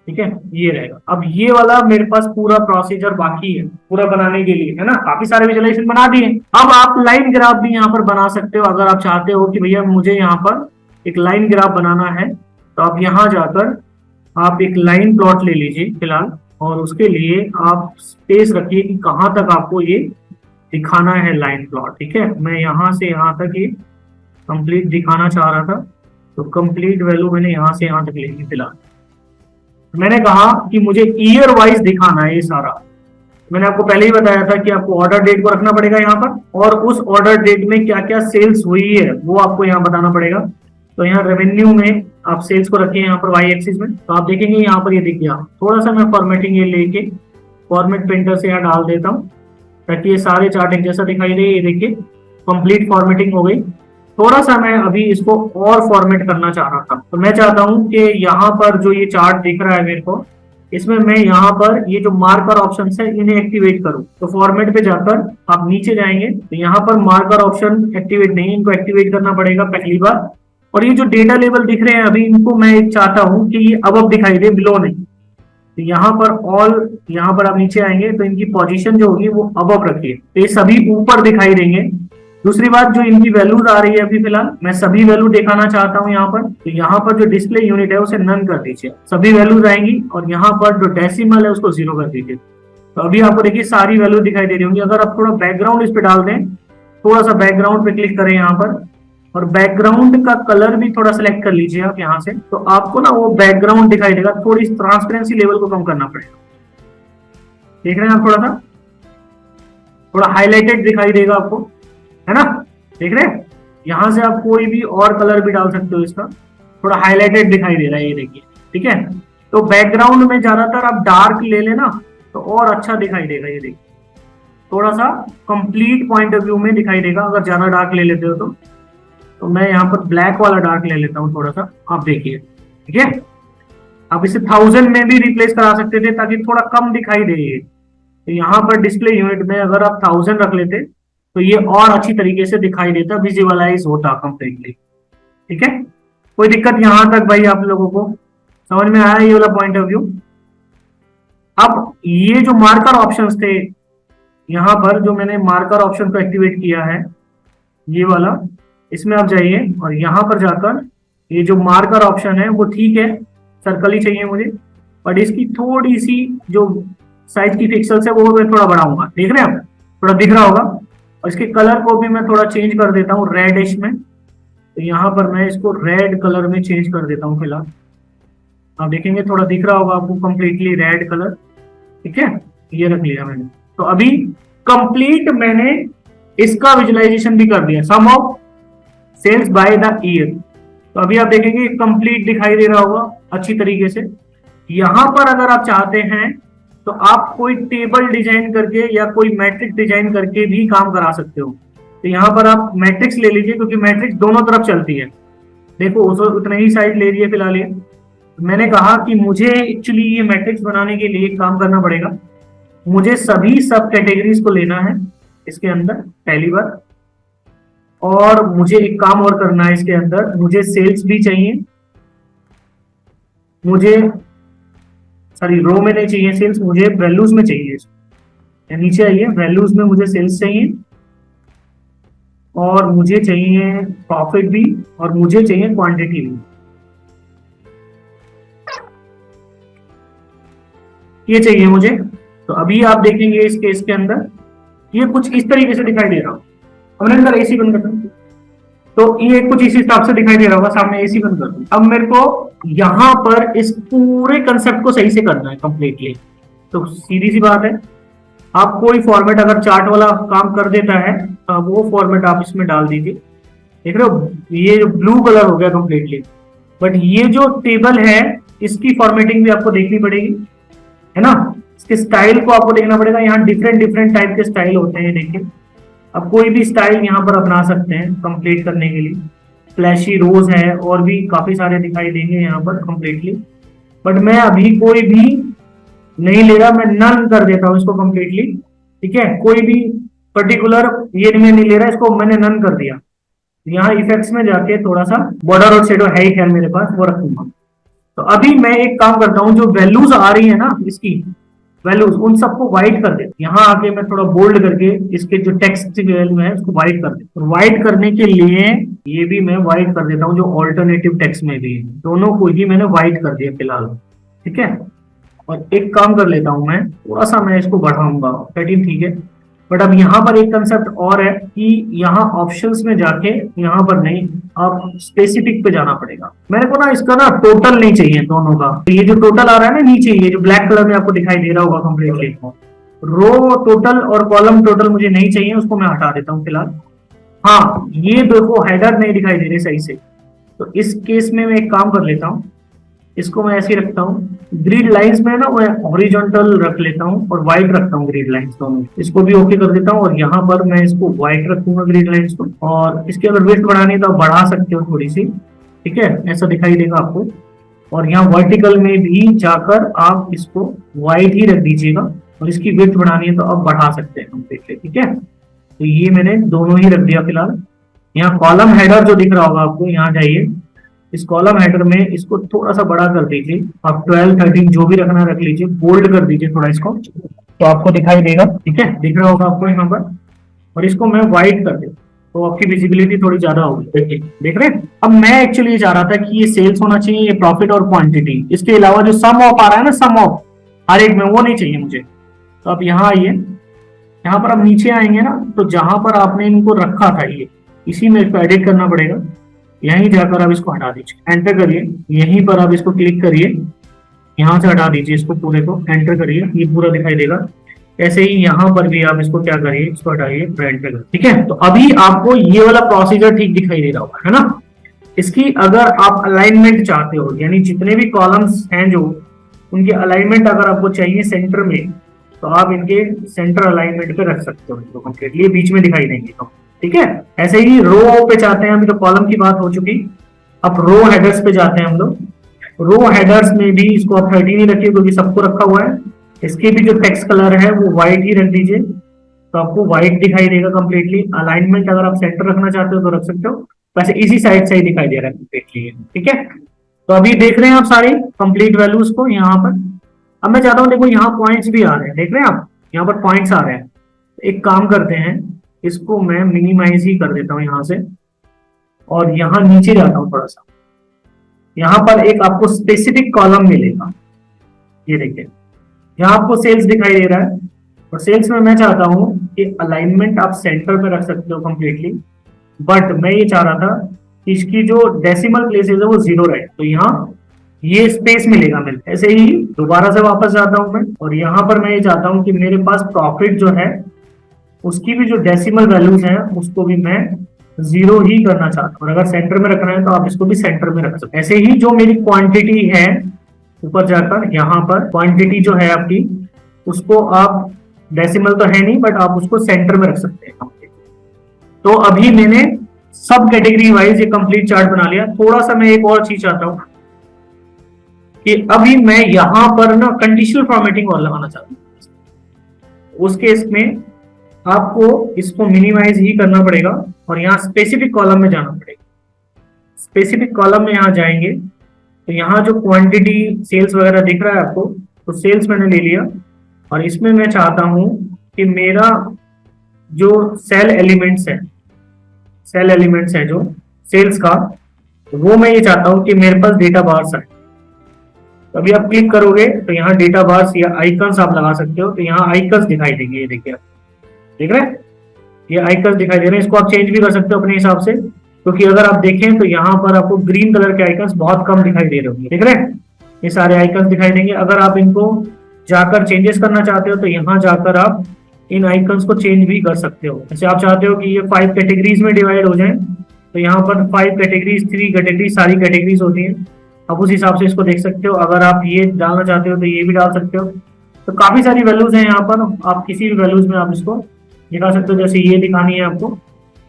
ठीक है, ये रहेगा। अब ये वाला मेरे पास पूरा प्रोसीजर बाकी है पूरा बनाने के लिए, है ना। काफी सारे विजुअलाइजेशन बना दिए। अब आप लाइन ग्राफ भी यहाँ पर बना सकते हो। अगर आप चाहते हो कि भैया मुझे यहाँ पर एक लाइन ग्राफ बनाना है, तो आप यहाँ जाकर आप एक लाइन प्लॉट ले लीजिए फिलहाल, और उसके लिए आप स्पेस रखिए कि कहाँ तक आपको ये दिखाना है लाइन प्लॉट। ठीक है, मैं यहाँ से यहाँ तक ये कंप्लीट दिखाना चाह रहा था, तो कंप्लीट वैल्यू मैंने यहाँ से यहाँ तक ले ली फिलहाल। मैंने कहा कि मुझे ईयर वाइज दिखाना है ये सारा। मैंने आपको पहले ही बताया था कि आपको ऑर्डर डेट को रखना पड़ेगा यहाँ पर, और उस ऑर्डर डेट में क्या क्या सेल्स हुई है वो आपको यहाँ बताना पड़ेगा। तो यहाँ रेवेन्यू में आप सेल्स को रखिए यहाँ पर वाई एक्सिस में, तो आप देखेंगे यहाँ पर ये दिख गया। थोड़ा सा मैं फॉर्मेटिंग ये लेके फॉर्मेट प्रिंटर से यहाँ डाल देता हूँ ताकि ये सारे चार्ट एक जैसा दिखाई दे। ये देखिए कंप्लीट फॉर्मेटिंग हो गई। थोड़ा सा मैं अभी इसको और फॉर्मेट करना चाह रहा था, तो मैं चाहता हूं कि यहाँ पर जो ये चार्ट दिख रहा है मेरे को, इसमें मैं यहाँ पर ये जो मार्कर ऑप्शन है इन्हें एक्टिवेट करूं। तो फॉर्मेट पे जाकर आप नीचे जाएंगे तो यहाँ पर मार्कर ऑप्शन एक्टिवेट नहीं है, इनको एक्टिवेट करना पड़ेगा पहली बार। और ये जो डेटा लेवल दिख रहे हैं अभी, इनको मैं चाहता हूँ कि ये अब दिखाई दे, बिलो नहीं। तो यहाँ पर ऑल, यहाँ पर आप नीचे आएंगे तो इनकी पोजीशन जो होगी वो अब रखिए, तो ये सभी ऊपर दिखाई देंगे। दूसरी बात, जो इनकी वैल्यूज आ रही है अभी फिलहाल, मैं सभी वैल्यू दिखाना चाहता हूं यहाँ पर। तो यहाँ पर जो डिस्प्ले यूनिट है उसे नन कर दीजिए, सभी वैल्यूज आएंगी, और यहाँ पर जो डेसिमल है उसको 0 कर दीजिए। तो अभी आपको देखिए सारी वैल्यू दिखाई दे रही होंगी। अगर आप थोड़ा बैकग्राउंड इस पे डाल दें, थोड़ा सा बैकग्राउंड पे क्लिक करें यहाँ पर, और बैकग्राउंड का कलर भी थोड़ा सिलेक्ट कर लीजिए आप यहाँ से, तो आपको ना वो बैकग्राउंड दिखाई देगा। थोड़ी ट्रांसपेरेंसी लेवल को कम करना पड़ेगा, देख रहे हैं आप? थोड़ा हाईलाइटेड दिखाई देगा आपको, है ना, देख रहे हैं? यहां से आप कोई भी और कलर भी डाल सकते हो, इसका थोड़ा हाईलाइटेड दिखाई दे रहा है, ये देखिए। ठीक है, तो बैकग्राउंड में ज्यादातर आप डार्क ले लेना तो और अच्छा दिखाई देगा। ये देखिए थोड़ा सा कंप्लीट पॉइंट ऑफ व्यू में दिखाई देगा अगर ज्यादा डार्क ले लेते हो तो तो मैं यहाँ पर ब्लैक वाला डार्क ले लेता हूँ थोड़ा सा, आप देखिए, ठीक है। आप इसे 1000 में भी रिप्लेस करा सकते थे ताकि थोड़ा कम दिखाई दे ये। तो यहाँ पर डिस्प्ले यूनिट में अगर आप 1000 रख लेते तो ये और अच्छी तरीके से दिखाई देता, विजुअलाइज होता कंप्लीटली, ठीक है। कोई दिक्कत यहाँ तक भाई आप लोगों को समझ में आया ये वाला पॉइंट ऑफ व्यू? अब ये जो मार्कर ऑप्शंस थे, यहाँ पर जो मैंने मार्कर ऑप्शन को एक्टिवेट किया है ये वाला, इसमें आप जाइए और यहाँ पर जाकर ये जो मार्कर ऑप्शन है वो ठीक है, सर्कल ही चाहिए मुझे, बट इसकी थोड़ी सी जो साइज की पिक्सल्स है वो मैं थोड़ा बढ़ाऊंगा, देख रहे हैं आप, थोड़ा दिख रहा होगा। और इसके कलर को भी मैं थोड़ा चेंज कर देता हूँ रेडिश में, तो यहाँ पर मैं इसको रेड कलर में चेंज कर देता हूँ फिलहाल। आप देखेंगे थोड़ा दिख रहा होगा आपको कंप्लीटली रेड कलर, ठीक है। ये रख लिया मैंने। तो अभी कंप्लीट मैंने इसका विजुअलाइजेशन भी कर दिया, sum of sales by the year. तो अभी आप देखेंगे कंप्लीट दिखाई दे रहा होगा अच्छी तरीके से। यहां पर अगर आप चाहते हैं तो आप कोई टेबल डिजाइन करके या कोई मैट्रिक्स डिजाइन करके भी काम करा सकते हो। तो यहाँ पर आप मैट्रिक्स ले लीजिए, क्योंकि मैट्रिक्स दोनों तरफ चलती है। देखो उतने ही साइज ले लिए फिलहाल ये। मैंने कहा कि मुझे एक्चुअली ये मैट्रिक्स बनाने के लिए काम करना पड़ेगा, मुझे सभी सब कैटेगरीज को लेना है इसके अंदर पहली बार, और मुझे एक काम और करना है इसके अंदर, मुझे सेल्स भी चाहिए, मुझे सॉरी रो में नहीं चाहिए सेल्स, मुझे वैल्यूज में चाहिए। नीचे आइए, वैल्यूज में मुझे सेल्स चाहिए, और मुझे चाहिए प्रॉफिट भी, और मुझे चाहिए क्वांटिटी भी। ये चाहिए मुझे। तो अभी आप देखेंगे इस केस के अंदर ये कुछ इस तरीके से दिखाई दे रहा हूँ। हमने अंदर एसी बंद कर दूं तो ये कुछ इस हिसाब से दिखाई दे रहा होगा, सामने एसी बंद कर दूं। अब मेरे को यहाँ पर इस पूरे कंसेप्ट को सही से करना है कंप्लीटली। तो सीधी सी बात है, आप कोई फॉर्मेट अगर चार्ट वाला काम कर देता है वो फॉर्मेट आप इसमें डाल दीजिए। देख रहे हो ये जो ब्लू कलर हो गया कंप्लीटली, बट ये जो टेबल है इसकी फॉर्मेटिंग भी आपको देखनी पड़ेगी, है ना। इसके स्टाइल को आपको देखना पड़ेगा। यहाँ डिफरेंट डिफरेंट टाइप के स्टाइल होते हैं, देखिए अब कोई भी स्टाइल यहाँ पर अपना सकते हैं कंप्लीट करने के लिए। फ्लैशी रोज है और भी काफी सारे दिखाई देंगे यहाँ पर कंप्लीटली, बट मैं अभी कोई भी नहीं ले रहा, मैं नन कर देता हूँ इसको कंप्लीटली, ठीक है। कोई भी पर्टिकुलर ये में नहीं ले रहा, इसको मैंने नन कर दिया। यहाँ इफेक्ट्स में जाके थोड़ा सा बॉर्डर और शेडो है ही खैर मेरे पास, वो रखूंगा। तो अभी मैं एक काम करता हूँ, जो वैल्यूज आ रही है ना इसकी वैल्यूज, उन सबको व्हाइट कर दे। यहाँ आके मैं थोड़ा बोल्ड करके इसके जो टेक्स्ट वैल्यू है उसको व्हाइट कर दे। व्हाइट करने के लिए ये भी मैं व्हाइट कर देता हूँ, जो ऑल्टरनेटिव टेक्स्ट में भी है, दोनों को ही मैंने व्हाइट कर दिया फिलहाल, ठीक है। और एक काम कर लेता हूँ मैं, थोड़ा सा मैं इसको बढ़ाऊंगा 13, ठीक है। बट अब यहाँ पर एक कंसेप्ट और है कि यहाँ ऑप्शंस में जाके यहाँ पर नहीं, आप स्पेसिफिक पे जाना पड़ेगा। मेरे को ना इसका ना टोटल नहीं चाहिए दोनों का। तो ये जो टोटल आ रहा है ना नीचे, ये जो ब्लैक कलर में आपको दिखाई दे रहा होगा कंप्लीटली, रो टोटल और कॉलम टोटल मुझे नहीं चाहिए, उसको मैं हटा देता हूँ फिलहाल। हाँ ये देखो हेडर नहीं दिखाई दे रहे सही से, तो इस केस में मैं एक काम कर लेता हूँ, इसको मैं ऐसे ही रखता हूँ। ग्रिड लाइंस में ना मैं हॉरिजॉन्टल रख लेता हूँ और व्हाइट रखता हूँ ग्रिड लाइंस दोनों, इसको भी ओके कर देता हूँ। और यहाँ पर मैं इसको व्हाइट रखूंगा ग्रिड लाइंस को, और इसकी अगर विड्थ बढ़ानी है तो आप बढ़ा सकते हो थोड़ी सी, ठीक है, ऐसा दिखाई देगा आपको। और यहाँ वर्टिकल में भी जाकर आप इसको व्हाइट ही रख दीजिएगा, और इसकी विड्थ बढ़ानी है तो आप बढ़ा सकते हैं कंप्लीटली, ठीक है। तो ये मैंने दोनों ही रख दिया फिलहाल। यहाँ कॉलम हेडर जो दिख रहा होगा आपको, यहाँ जाइए, इस कॉलम हेडर में इसको थोड़ा सा बड़ा कर दीजिए, आप 12 13 जो भी रखना रख लीजिए, बोल्ड कर दीजिए थोड़ा इसको, तो आपको दिखाई देगा, ठीक है, दिख रहा होगा आपको यहाँ पर। और इसको मैं व्हाइट कर देता तो आपकी विजिबिलिटी थोड़ी ज्यादा होगी, देखिए देख रहे हैं। अब मैं एक्चुअली ये चाह रहा था कि ये सेल्स होना चाहिए, ये प्रॉफिट और क्वांटिटी, इसके अलावा जो सम ऑफ आ रहा है ना, सम ऑफ हर एक में, वो नहीं चाहिए मुझे। तो आप यहाँ आइए, यहाँ पर आप नीचे आएंगे ना, तो जहां पर आपने इनको रखा था ये, इसी में इसको एडिट करना पड़ेगा। यहीं जाकर आप इसको हटा दीजिए, एंटर करिए, यहीं पर आप इसको क्लिक करिए, यहाँ से हटा दीजिए इसको पूरे को, एंटर करिए, ये पूरा दिखाई देगा। ऐसे ही यहाँ पर भी आप इसको क्या करिए, इसको हटाइए, एंटर करिए, ठीक है। तो अभी आपको ये वाला प्रोसीजर ठीक दिखाई दे रहा होगा, है ना। इसकी अगर आप अलाइनमेंट चाहते हो, यानी जितने भी कॉलम्स हैं जो, उनके अलाइनमेंट अगर आपको चाहिए सेंटर में, तो आप इनके सेंटर अलाइनमेंट पे रख सकते हो, तो कंप्लीटली बीच में दिखाई देंगे। तो ठीक है। ऐसे ही रो पे चाहते हैं, अभी तो कॉलम की बात हो चुकी, अब रो हेडर्स पे जाते हैं हम लोग। रो हेडर्स में भी इसको आप 30 ही रखिए क्योंकि सबको रखा हुआ है। इसके भी जो टेक्स्ट कलर है वो व्हाइट ही रख दीजिए, तो आपको व्हाइट दिखाई देगा कंप्लीटली। अलाइनमेंट अगर आप सेंटर रखना चाहते हो तो रख सकते हो, वैसे इसी साइड से ही दिखाई दे रहा है कंप्लीटली, ठीक है। तो अभी देख रहे हैं आप सारी कंप्लीट वैल्यूज को यहाँ पर। अब मैं चाहता हूँ, देखो यहाँ पॉइंट्स भी आ रहे हैं, देख रहे हैं आप, यहाँ पर पॉइंट्स आ रहे हैं। एक काम करते हैं, इसको मैं मिनिमाइज ही कर देता हूँ यहाँ से, और यहाँ नीचे जाता हूँ थोड़ा सा। यहाँ पर एक आपको स्पेसिफिक कॉलम मिलेगा, ये देखिए, यहाँ आपको सेल्स दिखाई दे रहा है, और सेल्स में मैं चाहता हूँ कि अलाइनमेंट आप सेंटर पे रख सकते हो कंप्लीटली, बट मैं ये चाह रहा था कि इसकी जो डेसिमल प्लेसेस है वो 0 रहे, तो यहाँ ये स्पेस मिलेगा मेरे। ऐसे ही दोबारा से वापस जाता हूँ मैं, और यहाँ पर मैं ये चाहता हूँ कि मेरे पास प्रॉफिट जो है उसकी भी जो डेसिमल वैल्यूज है उसको भी मैं 0 ही करना चाहता हूँ। और अगर सेंटर में रखना है तो आप इसको भी सेंटर में रख सकते हैं। ऐसे ही जो मेरी क्वांटिटी है, ऊपर जाकर यहाँ पर क्वांटिटी जो है आपकी, उसको आप, डेसिमल तो है नहीं बट आप उसको सेंटर में रख सकते हैं। तो अभी मैंने सब कैटेगरी वाइज ये कंप्लीट चार्ट बना लिया। थोड़ा सा मैं एक और चीज चाहता हूँ कि अभी मैं यहाँ पर ना कंडीशनल फॉर्मेटिंग और लगाना चाहता हूँ। उस केस में आपको इसको मिनिमाइज ही करना पड़ेगा और यहाँ स्पेसिफिक कॉलम में जाना पड़ेगा। स्पेसिफिक कॉलम में यहाँ जाएंगे तो यहाँ जो क्वांटिटी सेल्स वगैरह दिख रहा है आपको, तो सेल्स मैंने ले लिया, और इसमें मैं चाहता हूँ कि मेरा जो सेल एलिमेंट्स है जो सेल्स का, वो मैं ये चाहता हूँ कि मेरे पास डेटा बार्स है। तो अभी आप क्लिक करोगे तो यहाँ डेटा बार्स या आइकन्स आप लगा सकते हो, तो यहाँ आइकन्स दिखाई देंगे, ये देखिए, देख रहे हैं, ये आइकन्स दिखाई दे रहे हैं। इसको आप चेंज भी कर सकते हो अपने हिसाब से, क्योंकि अगर आप देखें तो यहाँ पर आपको ग्रीन कलर के आइकन्स बहुत कम दिखाई दे रहे होंगे, देख रहे हैं, ये सारे आइकन्स दिखाई देंगे। अगर आप इनको जाकर चेंजेस करना चाहते हो तो यहाँ जाकर आप इन आइकन्स को चेंज भी कर सकते हो। जैसे आप चाहते हो कि ये 5 कैटेगरीज में डिवाइड हो जाए, तो यहाँ पर 5 कैटेगरीज, 3 कैटेगरीज, सारी कैटेगरीज होती है, आप उस हिसाब से इसको देख सकते हो। अगर आप ये डालना चाहते हो तो ये भी डाल सकते हो। तो काफी सारी वैल्यूज हैं यहाँ पर, आप किसी भी वैल्यूज में आप इसको दिखा सकते हो। जैसे ये दिखानी है आपको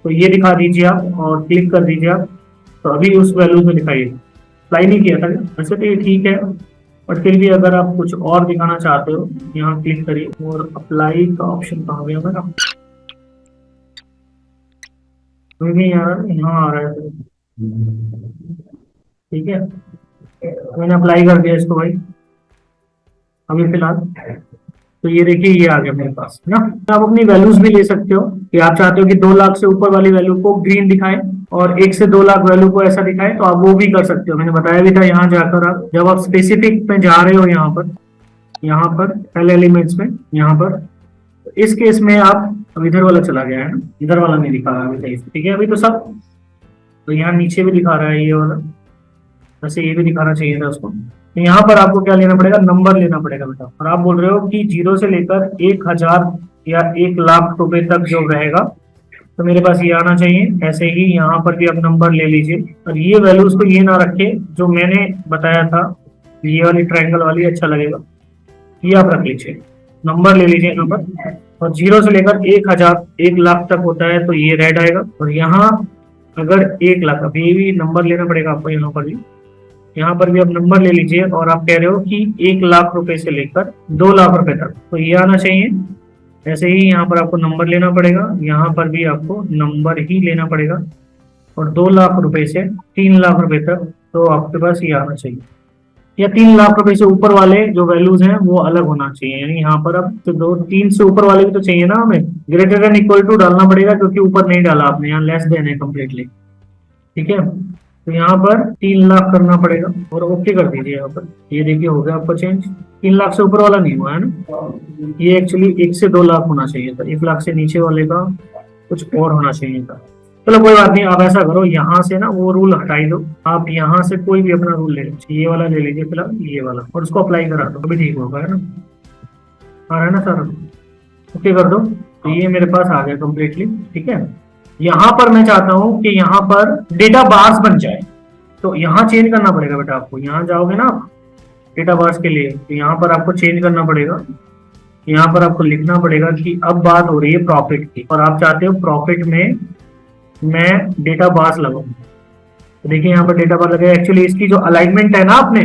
तो ये दिखा दीजिए आप, और क्लिक कर दीजिए आप, तो अभी उस वैल्यूज में दिखाइए। अप्लाई नहीं किया था वैसे तो ये ठीक है, बट फिर भी अगर आप कुछ और दिखाना चाहते हो, यहाँ क्लिक करिए और अप्लाई का ऑप्शन कहाँ गया मेरा, नहीं आ रहा, यहाँ आ रहा है, ठीक है, मैंने अप्लाई कर दिया इसको भाई अभी फिलहाल। तो ये देखिए ये आ गया मेरे पास ना। आप अपनी वैल्यूज भी ले सकते हो कि आप चाहते हो कि 2 लाख से ऊपर वाली वैल्यू को ग्रीन दिखाए और 1 से 2 लाख वैल्यू को ऐसा दिखाए, तो आप वो भी कर सकते हो। मैंने बताया भी था, यहाँ जाकर आप जब आप स्पेसिफिक में जा रहे हो, यहाँ पर पहले एलिमेंट्स में, यहाँ पर, तो इस केस में आप, अब इधर वाला चला गया है ना, इधर वाला नहीं दिखा रहा है, ठीक है अभी तो सब, तो यहाँ नीचे भी दिखा रहा है ये वाला, वैसे ये भी दिखाना चाहिए था उसको। तो यहाँ पर आपको क्या लेना पड़ेगा, नंबर लेना पड़ेगा बेटा। और आप बोल रहे हो कि 0 से लेकर 1000 या 1 लाख रुपए तक जो रहेगा, तो मेरे पास ये आना चाहिए। ऐसे ही यहाँ पर भी आप नंबर ले लीजिए, और ये वैल्यूज को ये ना रखे जो मैंने बताया था, ये वाली ट्रायंगल वाली अच्छा लगेगा, ये आप रख लीजिए, नंबर ले लीजिए यहाँ पर। और 0 से लेकर 1000, 1 लाख तक होता है तो ये रेड आएगा। और यहाँ अगर 1 लाख, अभी भी नंबर लेना पड़ेगा आपको, यहाँ पर भी आप नंबर ले लीजिए। और आप कह रहे हो कि 1 लाख रुपए से लेकर 2 लाख रुपए तक, तो ये आना चाहिए। ऐसे ही यहाँ पर आपको नंबर लेना पड़ेगा, यहाँ पर भी आपको नंबर ही लेना पड़ेगा। और 2 लाख रुपए से 3 लाख रुपए तक तो आपके पास ये आना चाहिए, या 3 लाख रुपए से ऊपर वाले जो वैल्यूज हैं वो अलग होना चाहिए। यानी यहाँ पर अब तो 2-3 से ऊपर वाले भी तो चाहिए ना, हमें ग्रेटर देन इक्वल टू डालना पड़ेगा, क्योंकि ऊपर नहीं डाला आपने, यहाँ लेस देन है कम्प्लीटली, ठीक है। तो यहाँ पर 3 लाख करना पड़ेगा और ओके कर दीजिए। यहाँ पर ये देखिए हो गया आपका चेंज। 3 लाख से ऊपर वाला नहीं हुआ है ना, ये एक्चुअली 1 से 2 लाख होना चाहिए था, 1 लाख से नीचे वाले का कुछ और होना चाहिए था। चलो कोई बात नहीं, आप ऐसा करो, यहाँ से ना वो रूल हटाई दो, आप यहाँ से कोई भी अपना रूल ले लीजिए, ये वाला ले लीजिए फिलहाल, ये वाला, और उसको अप्लाई करा दो, अभी ठीक होगा, है ना, आ रहा है ना सारा, ओके कर दो। तो ये मेरे पास आ गया कम्प्लीटली, ठीक है। यहाँ पर मैं चाहता हूँ कि यहाँ पर डेटा बार्स बन जाए, तो यहाँ चेंज करना पड़ेगा बेटा आपको। यहाँ जाओगे ना आप डेटा बार्स के लिए, तो यहाँ पर आपको चेंज करना पड़ेगा। यहाँ पर आपको लिखना पड़ेगा कि अब बात हो रही है प्रॉफिट की, और आप चाहते हो प्रॉफिट में मैं डेटा बार्स लगाऊंगा। तो देखिए यहाँ पर डेटा बार लगे, एक्चुअली इसकी जो अलाइनमेंट है ना आपने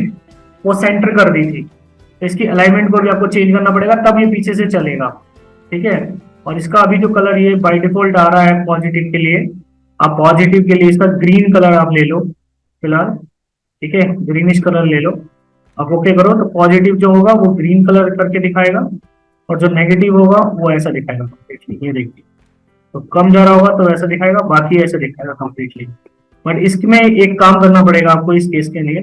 वो सेंटर कर दी थी, तो इसकी अलाइनमेंट को भी आपको चेंज करना पड़ेगा, तब ये पीछे से चलेगा। ठीक है। और इसका अभी जो कलर ये बाय डिफॉल्ट आ रहा है पॉजिटिव के लिए, आप पॉजिटिव के लिए इसका ग्रीन कलर आप ले लो फिलहाल। ठीक है, ग्रीनिश कलर ले लो। आप ओके करो तो पॉजिटिव जो होगा वो ग्रीन कलर करके दिखाएगा, और जो नेगेटिव होगा वो ऐसा दिखाएगा कंप्लीटली। ये देखिए, तो कम जा रहा होगा तो ऐसा दिखाएगा, बाकी ऐसा दिखाएगा कंप्लीटली। बट इसमें एक काम करना पड़ेगा आपको इस केस के लिए,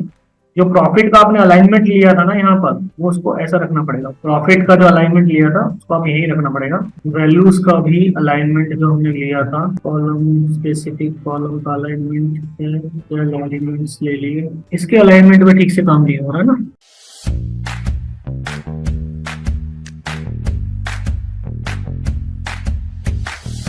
जो प्रॉफिट का आपने अलाइनमेंट लिया था ना यहाँ पर, वो उसको ऐसा रखना पड़ेगा। प्रॉफिट का जो अलाइनमेंट लिया था उसको आप यही रखना पड़ेगा। वैल्यूज का भी अलाइनमेंट जो हमने लिया था, कॉलम स्पेसिफिक कॉलम का अलाइनमेंट एलिमेंट्स ले लिए, इसके अलाइनमेंट में ठीक से काम नहीं हो रहा है ना।